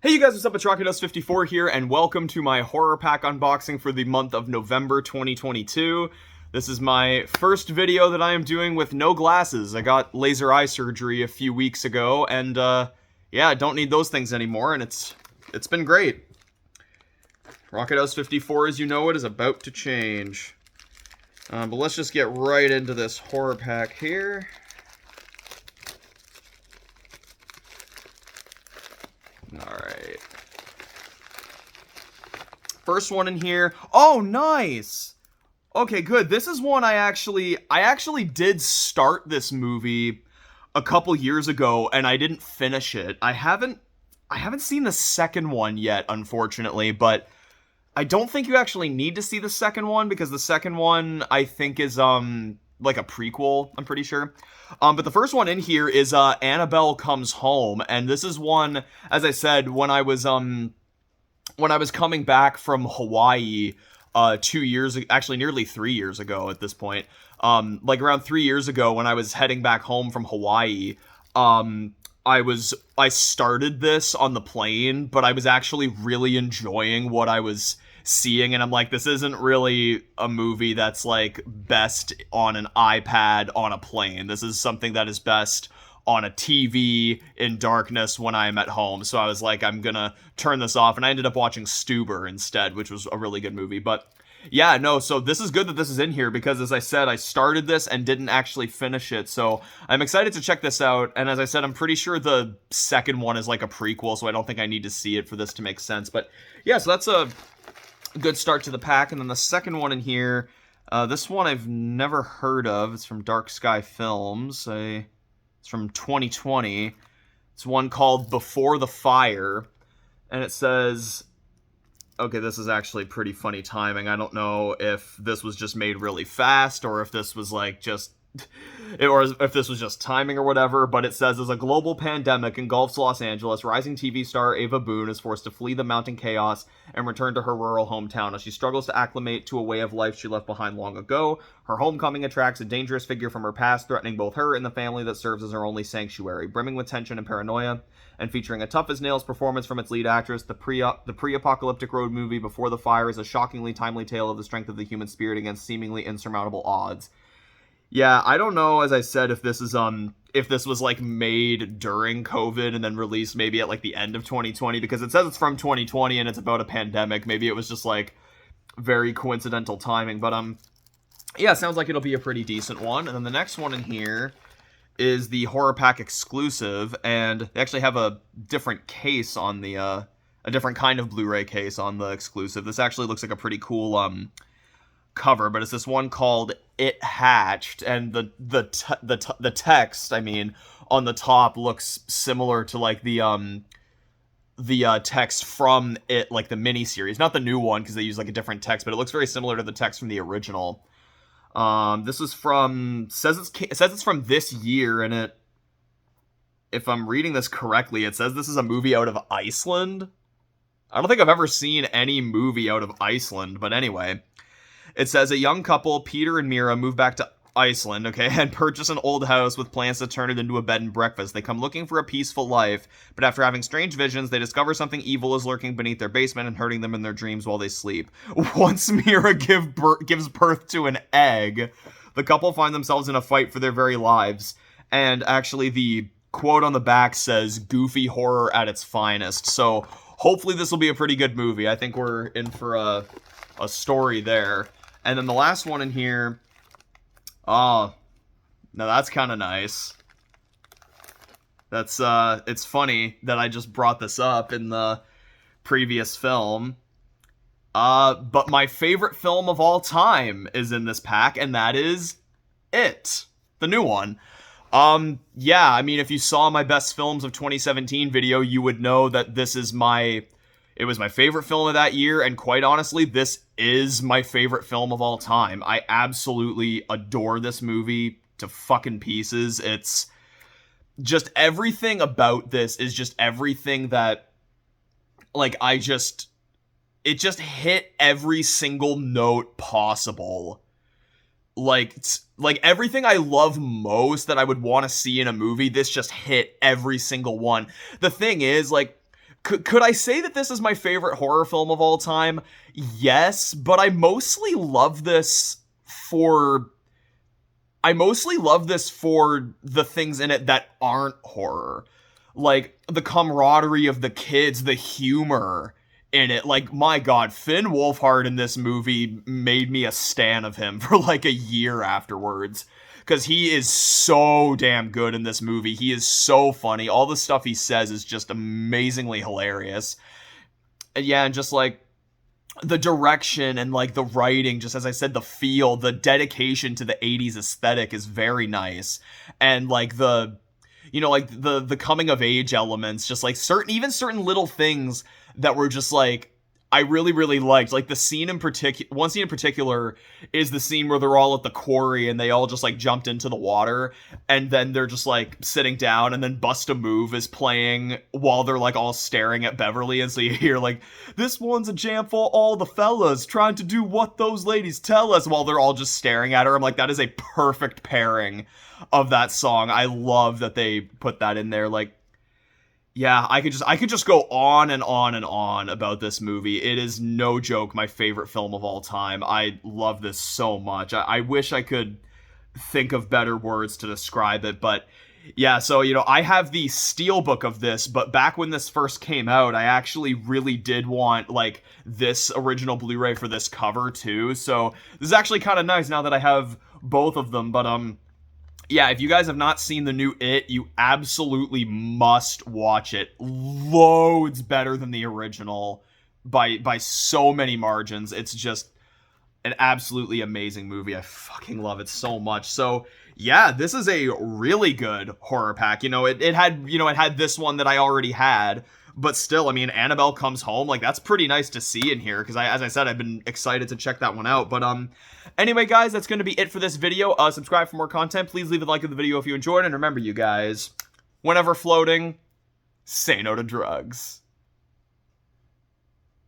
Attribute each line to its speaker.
Speaker 1: Hey you guys, what's up? It's Rocketdust54 here, and welcome to my horror pack unboxing for the month of November 2022. This is my first video that I am doing with no glasses. I got laser eye surgery a few weeks ago, and yeah, I don't need those things anymore, and it's been great. Rocketdust54, as you know it, is about to change. But let's just get right into this horror pack here. Alright. First one in here. Oh, nice! Okay, good. This is one I actually did start this movie a couple years ago, and I didn't finish it. I haven't seen the second one yet, unfortunately, but I don't think you actually need to see the second one, because the second one, I think, is, like a prequel, I'm pretty sure. But the first one in here is, Annabelle Comes Home, and this is one, as I said, when I was coming back from Hawaii, 2 years, actually nearly 3 years ago at this point, like around 3 years ago when I was heading back home from Hawaii, I started this on the plane, but I was actually really enjoying what I was seeing, and I'm like, this isn't really a movie that's like best on an iPad on a plane. This is something that is best on a TV in darkness when I'm at home. So I was like, I'm gonna turn this off, and I ended up watching Stuber instead, which was a really good movie. But yeah, no, so this is good that this is in here, because as I said, I started this and didn't actually finish it, so I'm excited to check this out. And as I said, I'm pretty sure the second one is like a prequel, so I don't think I need to see it for this to make sense. But yeah, so that's a good start to the pack. And then the second one in here, this one I've never heard of. It's from Dark Sky Films. It's from 2020. It's one called Before the Fire, and it says, okay, this is actually pretty funny timing. I don't know if this was just made really fast, or if this was like just, or if this was just timing or whatever, but it says, as a global pandemic engulfs Los Angeles, rising TV star Ava Boone is forced to flee the mounting chaos and return to her rural hometown as she struggles to acclimate to a way of life she left behind long ago. Her homecoming attracts a dangerous figure from her past, threatening both her and the family that serves as her only sanctuary. Brimming with tension and paranoia, and featuring a tough-as-nails performance from its lead actress, the pre-apocalyptic road movie Before the Fire is a shockingly timely tale of the strength of the human spirit against seemingly insurmountable odds. Yeah, I don't know, as I said, if this was like made during COVID and then released maybe at like the end of 2020, because it says it's from 2020 and it's about a pandemic. Maybe it was just like very coincidental timing, but yeah, sounds like it'll be a pretty decent one. And then the next one in here is the HorrorPack exclusive, and they actually have a different case on the a different kind of Blu-ray case on the exclusive. This actually looks like a pretty cool cover, but it's this one called It Hatched, and the text, I mean, on the top looks similar to like the text from It, like the miniseries, not the new one because they use like a different text, but it looks very similar to the text from the original. This is from, says it's from this year, and it, if I'm reading this correctly, it says this is a movie out of Iceland. I don't think I've ever seen any movie out of Iceland, but anyway. It says a young couple, Peter and Mira, move back to Iceland, okay, and purchase an old house with plans to turn it into a bed and breakfast. They come looking for a peaceful life, but after having strange visions, they discover something evil is lurking beneath their basement and hurting them in their dreams while they sleep. Once Mira gives birth to an egg, the couple find themselves in a fight for their very lives. And actually, the quote on the back says, "Goofy horror at its finest." So hopefully this will be a pretty good movie. I think we're in for a story there. And then the last one in here, oh, now that's kind of nice. That's, it's funny that I just brought this up in the previous film. But my favorite film of all time is in this pack, and that is It, the new one. Yeah, I mean, if you saw my best films of 2017 video, you would know that this is it was my favorite film of that year, and quite honestly, this is my favorite film of all time. I absolutely adore this movie to fucking pieces. It's just everything about this is just everything that, like, it just hit every single note possible. Like everything I love most that I would want to see in a movie, this just hit every single one. The thing is, like, Could I say that this is my favorite horror film of all time? Yes, but I mostly love this for the things in it that aren't horror. Like the camaraderie of the kids, the humor in it. Like, my god, Finn Wolfhard in this movie made me a stan of him for like a year afterwards. Because he is so damn good in this movie. He is so funny. All the stuff he says is just amazingly hilarious. And yeah, and just like the direction and like the writing, just as I said, the feel, the dedication to the 80s aesthetic is very nice. And like like the coming of age elements, just like certain little things that were just like I really, really liked. Like the scene in particular, one scene in particular is the scene where they're all at the quarry and they all just like jumped into the water, and then they're just like sitting down, and then Bust a Move is playing while they're like all staring at Beverly, and so you hear like, this one's a jam for all the fellas trying to do what those ladies tell us, while they're all just staring at her. I'm like, that is a perfect pairing of that song. I love that they put that in there. Like, yeah, I could just go on and on and on about this movie. It is no joke my favorite film of all time. I love this so much. I wish I could think of better words to describe it, but yeah, so, I have the steelbook of this, but back when this first came out, I actually really did want, like, this original Blu-ray for this cover, too, so this is actually kind of nice now that I have both of them, but, yeah, if you guys have not seen the new It, you absolutely must watch it. Loads better than the original by so many margins. It's just an absolutely amazing movie. I fucking love it so much. So, yeah, this is a really good horror pack. It had this one that I already had, but still, I mean, Annabelle Comes Home, like, that's pretty nice to see in here, because as I said, I've been excited to check that one out. But anyway, guys, that's going to be it for this video. Subscribe for more content. Please leave a like of the video if you enjoyed, and remember, you guys, whenever floating, say no to drugs.